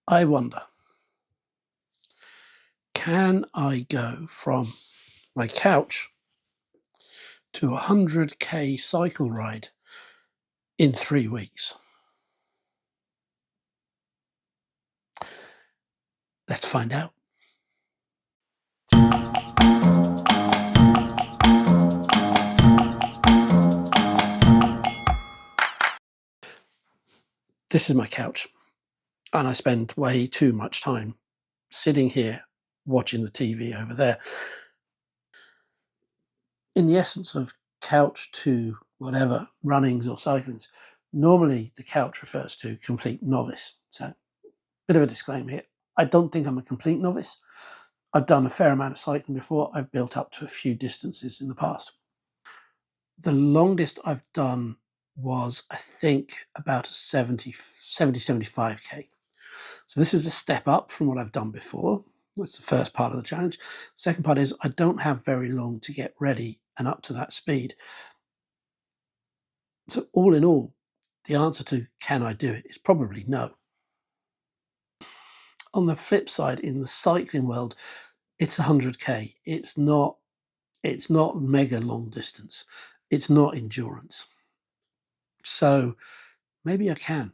I wonder, can I go from my couch to a 100k cycle ride in 3 weeks? Let's find out. This is my couch, and I spend way too much time sitting here watching the TV over there. In the essence of couch to whatever, runnings or cyclings, normally the couch refers to complete novice. So, bit of a disclaimer here. I don't think I'm a complete novice. I've done a fair amount of cycling before. I've built up to a few distances in the past. The longest I've done was, I think, about a 75k. So this is a step up from what I've done before. That's the first part of the challenge. Second part is I don't have very long to get ready and up to that speed. So all in all, the answer to can I do it is probably no. On the flip side, in the cycling world, it's 100k. It's not mega long distance. It's not endurance. So maybe I can.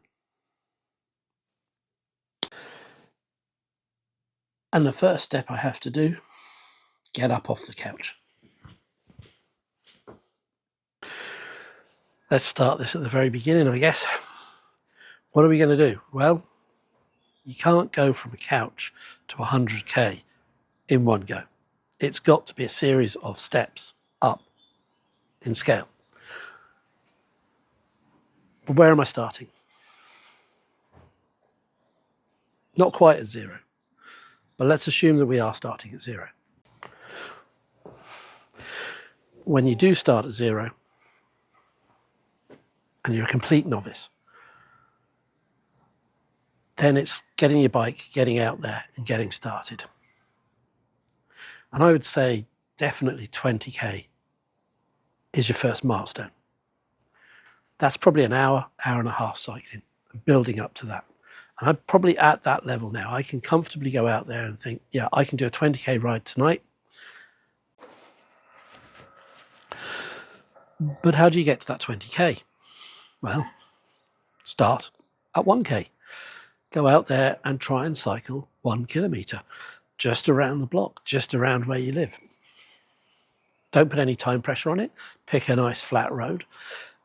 And the first step I have to do, get up off the couch. Let's start this at the very beginning, I guess. What are we going to do? Well, you can't go from a couch to 100k in one go. It's got to be a series of steps up in scale. But where am I starting? Not quite at zero, but let's assume that we are starting at zero. When you do start at zero, and you're a complete novice, then it's getting your bike, getting out there and getting started. And I would say definitely 20k is your first milestone. That's probably an hour, hour and a half cycling and building up to that. And I'm probably at that level now. I can comfortably go out there and think, yeah, I can do a 20k ride tonight. But how do you get to that 20k? Well, start at 1k. Go out there and try and cycle 1 kilometre, just around the block, just around where you live. Don't put any time pressure on it. Pick a nice flat road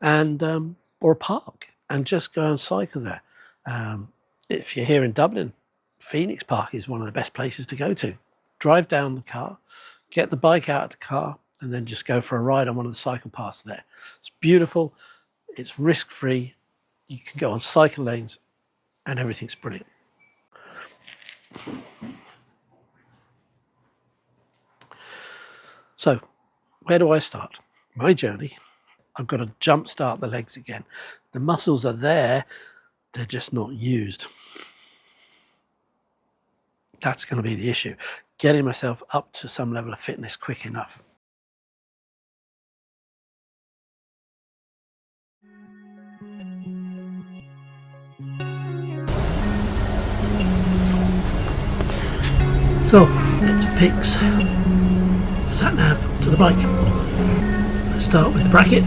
and or a park and just go and cycle there. If you're here in Dublin, Phoenix Park is one of the best places to go to. Drive down the car, get the bike out of the car, and then just go for a ride on one of the cycle paths there. It's beautiful. It's risk-free. You can go on cycle lanes and everything's brilliant. So, where do I start? My journey, I've got to jump start the legs again. The muscles are there, they're just not used. That's going to be the issue. Getting myself up to some level of fitness quick enough. So let's fix the sat nav to the bike. Let's start with the bracket.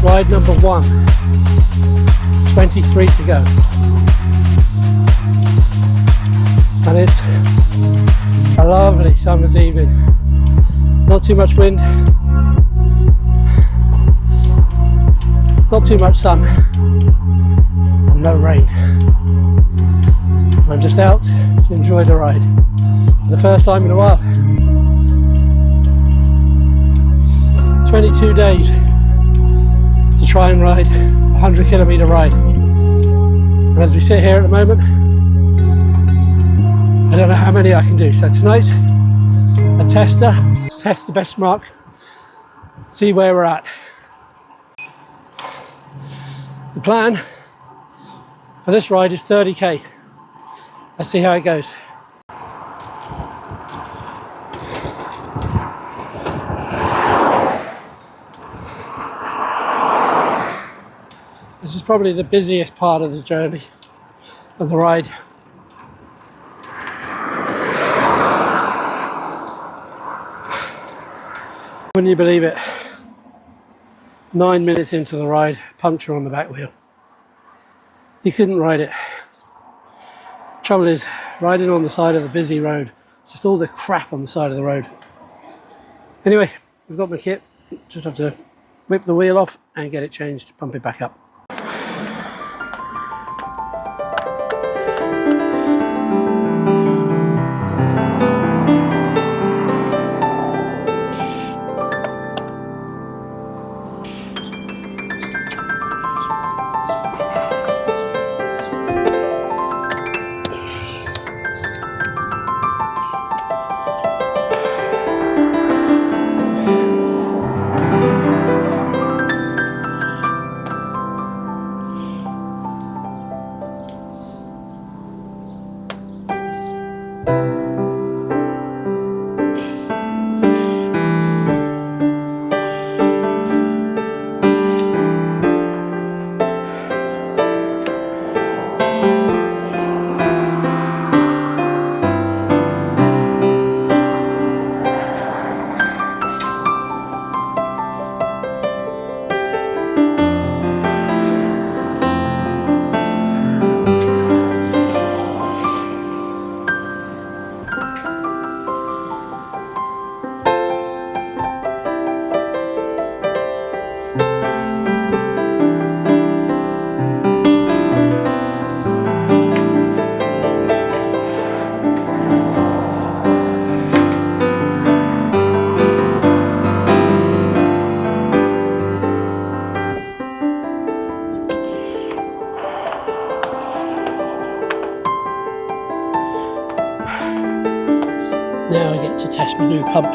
Ride number 1, 23 to go. And it's a lovely summer's evening. Not too much wind, not too much sun, and no rain. And I'm just out to enjoy the ride for the first time in a while. 22 days to try and ride a 100-kilometre ride. And as we sit here at the moment, I don't know how many I can do. So tonight, a tester, test the best mark, see where we're at. The plan for this ride is 30k. Let's see how it goes. This is probably the busiest part of the journey, of the ride. Wouldn't you believe it? 9 minutes into the ride, puncture on the back wheel. You couldn't ride it. Trouble is, riding on the side of the busy road, it's just all the crap on the side of the road. Anyway, I've got my kit, just have to whip the wheel off and get it changed, pump it back up. Now I get to test my new pump.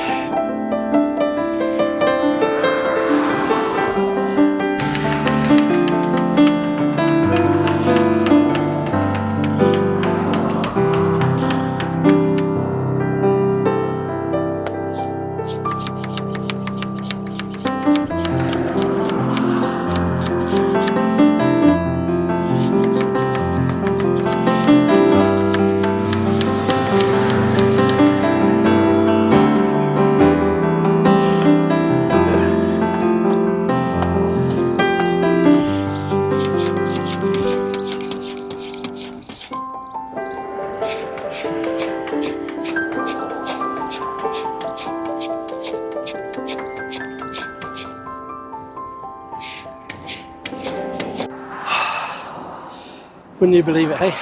Wouldn't you believe it, hey?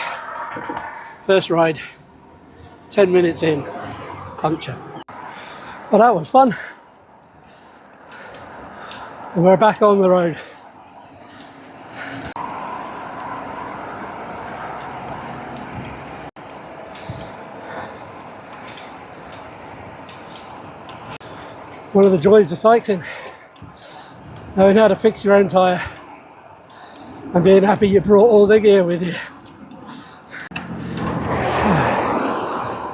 First ride, 10 minutes in, puncture. Well, that was fun. And we're back on the road. One of the joys of cycling, knowing how to fix your own tyre and being happy you brought all the gear with you.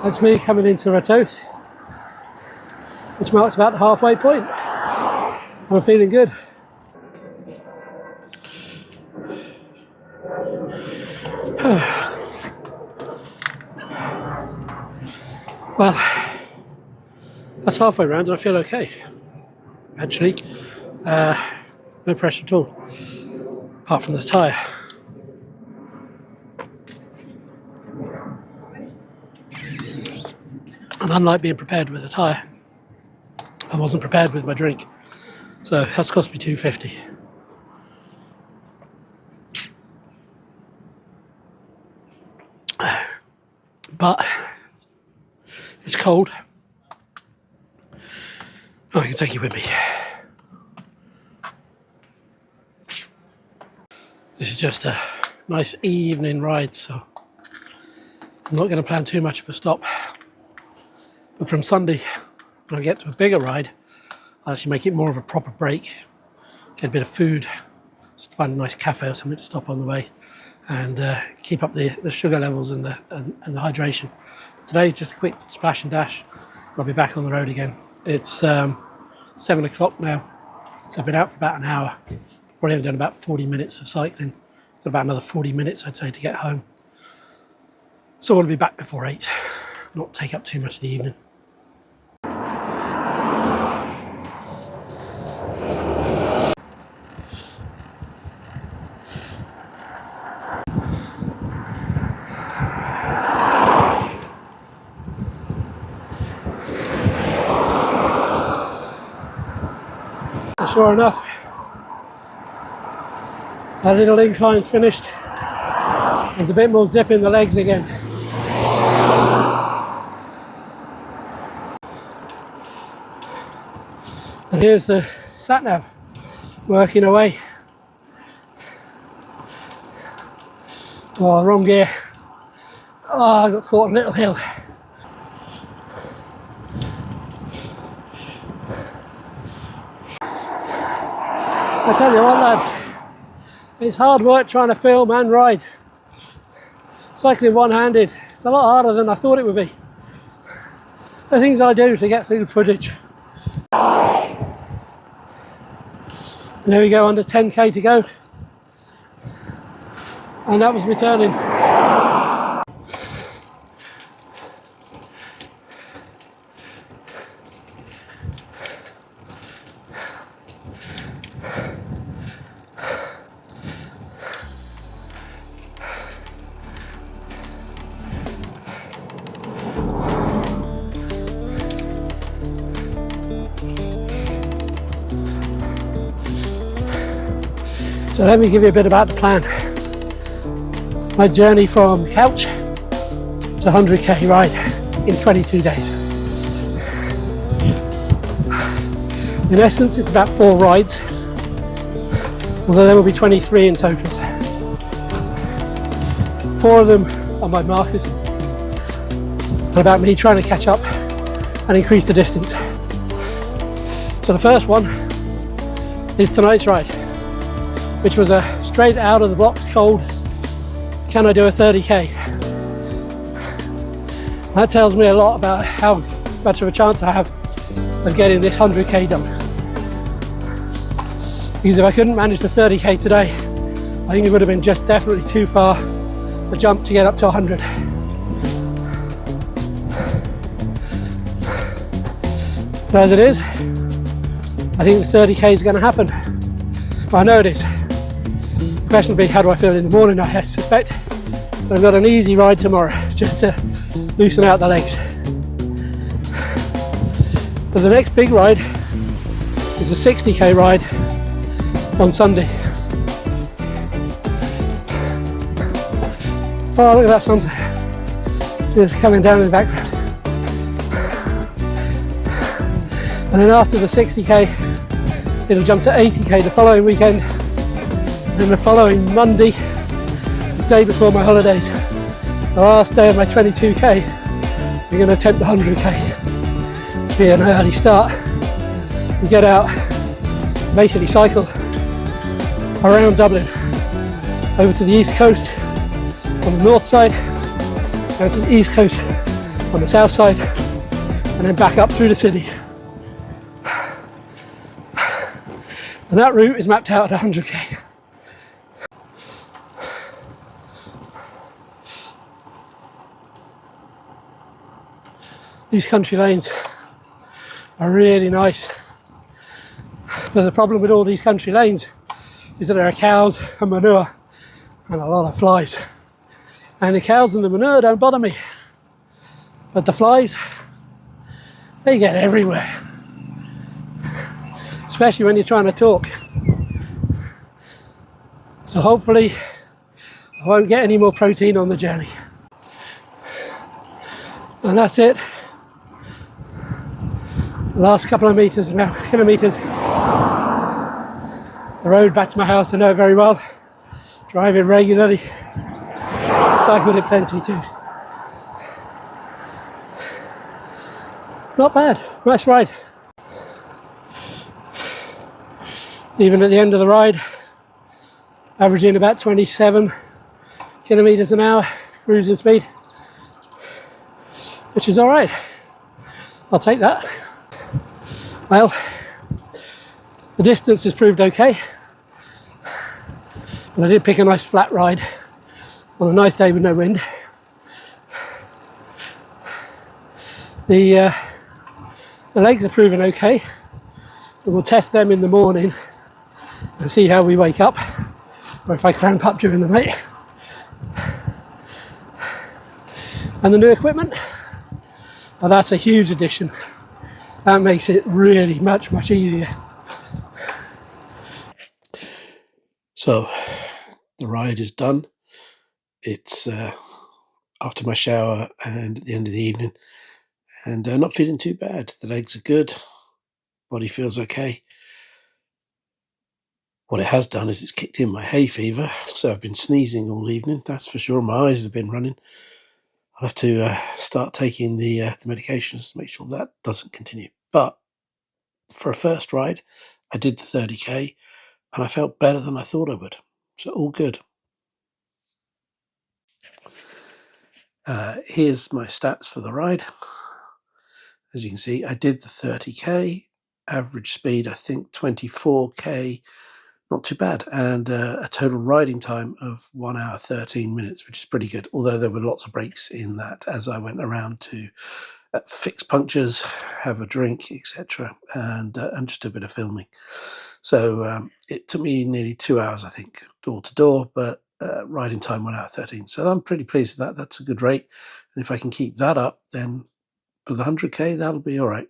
That's me coming into Ratoath, which marks about the halfway point. And I'm feeling good. Well, that's halfway round and I feel okay, actually. no pressure at all, apart from the tyre. And unlike being prepared with a tyre, I wasn't prepared with my drink. So that's cost me $2.50. But it's cold. I can take you with me. This is just a nice evening ride, so I'm not going to plan too much of a stop. But from Sunday, when I get to a bigger ride, I'll actually make it more of a proper break, get a bit of food, just find a nice cafe or something to stop on the way, and keep up the sugar levels and the hydration. Today, just a quick splash and dash. I'll be back on the road again. It's 7 o'clock now, so I've been out for about an hour. Probably only done about 40 minutes of cycling. Got about another 40 minutes, I'd say, to get home. So I want to be back before 8, not take up too much of the evening. Sure enough, that little incline's finished. There's a bit more zip in the legs again. And here's the sat-nav working away. Oh, wrong gear. Oh, I got caught on a little hill. I tell you what, lads, it's hard work trying to film and ride. Cycling one-handed, it's a lot harder than I thought it would be. The things I do to get good footage. And there we go, under 10k to go. And that was my turning. So let me give you a bit about the plan. My journey from the couch to 100k ride in 22 days. In essence, it's about 4 rides, although there will be 23 in total. 4 of them are my markers, and about me trying to catch up and increase the distance. So the first one is tonight's ride, which was a straight out of the blocks cold, can I do a 30k? That tells me a lot about how much of a chance I have of getting this 100k done. Because if I couldn't manage the 30k today, I think it would have been just definitely too far a jump to get up to 100. But as it is, I think the 30k is going to happen. Well, I know it is. The question will be, how do I feel in the morning? I suspect that I've got an easy ride tomorrow, just to loosen out the legs. But the next big ride is a 60k ride on Sunday. Oh, look at that sunset. Just coming down in the background. And then after the 60k, it'll jump to 80k the following weekend. And then the following Monday, the day before my holidays, the last day of my 22k, we're going to attempt the 100k. It'll be an early start. We get out, basically cycle around Dublin, over to the east coast on the north side, down to the east coast on the south side, and then back up through the city. And that route is mapped out at 100k. These country lanes are really nice, But the problem with all these country lanes is that there are cows and manure and a lot of flies. And the cows and the manure don't bother me, but the flies, they get everywhere, especially when you're trying to talk. So hopefully I won't get any more protein on the journey. And that's it. The last couple of meters now, kilometres. The road back to my house I know very well. Drive it regularly. Cycled it plenty too. Not bad, nice ride. Even at the end of the ride, averaging about 27 kilometres an hour cruising speed, which is all right. I'll take that. Well, the distance has proved okay, and I did pick a nice flat ride on a nice day with no wind. The legs are proving okay, but we'll test them in the morning and see how we wake up, or if I cramp up during the night. And the new equipment, well, that's a huge addition. That makes it really much easier. So the ride is done. It's after my shower and at the end of the evening, and not feeling too bad. The legs are good, body feels okay. What it has done is it's kicked in my hay fever, so I've been sneezing all evening, that's for sure. My eyes have been running. I'll have to start taking the medications to make sure that doesn't continue. But for a first ride, I did the 30k, and I felt better than I thought I would. So all good. Here's my stats for the ride. As you can see, I did the 30k, average speed, I think 24k, not too bad, and a total riding time of 1 hour 13 minutes, which is pretty good, although there were lots of breaks in that as I went around to fix punctures, have a drink, etc., and just a bit of filming. So it took me nearly 2 hours, I think, door to door, but riding time 1 hour 13. So I'm pretty pleased with that. That's a good rate, and if I can keep that up, then for the 100k, that'll be all right.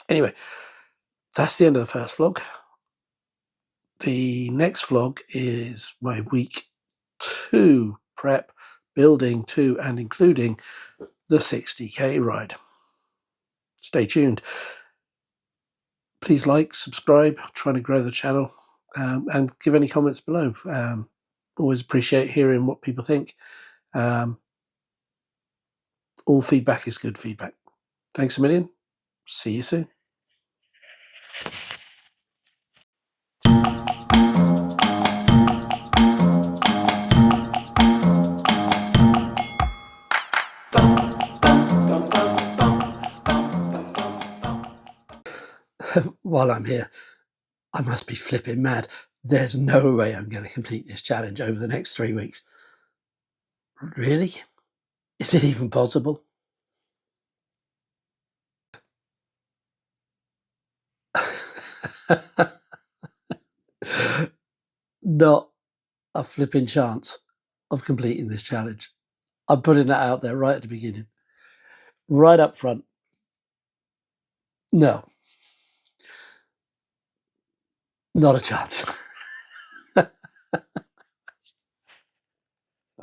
Anyway, that's the end of the first vlog. The next vlog is my week 2 prep, building to and including the 60k ride. Stay tuned. Please like, subscribe, trying to grow the channel, and give any comments below. Always appreciate hearing what people think. All feedback is good feedback. Thanks a million. See you soon. While I'm here, I must be flipping mad. There's no way I'm going to complete this challenge over the next 3 weeks. Really? Is it even possible? Not a flipping chance of completing this challenge. I'm putting that out there right at the beginning. Right up front. No. Not a chance.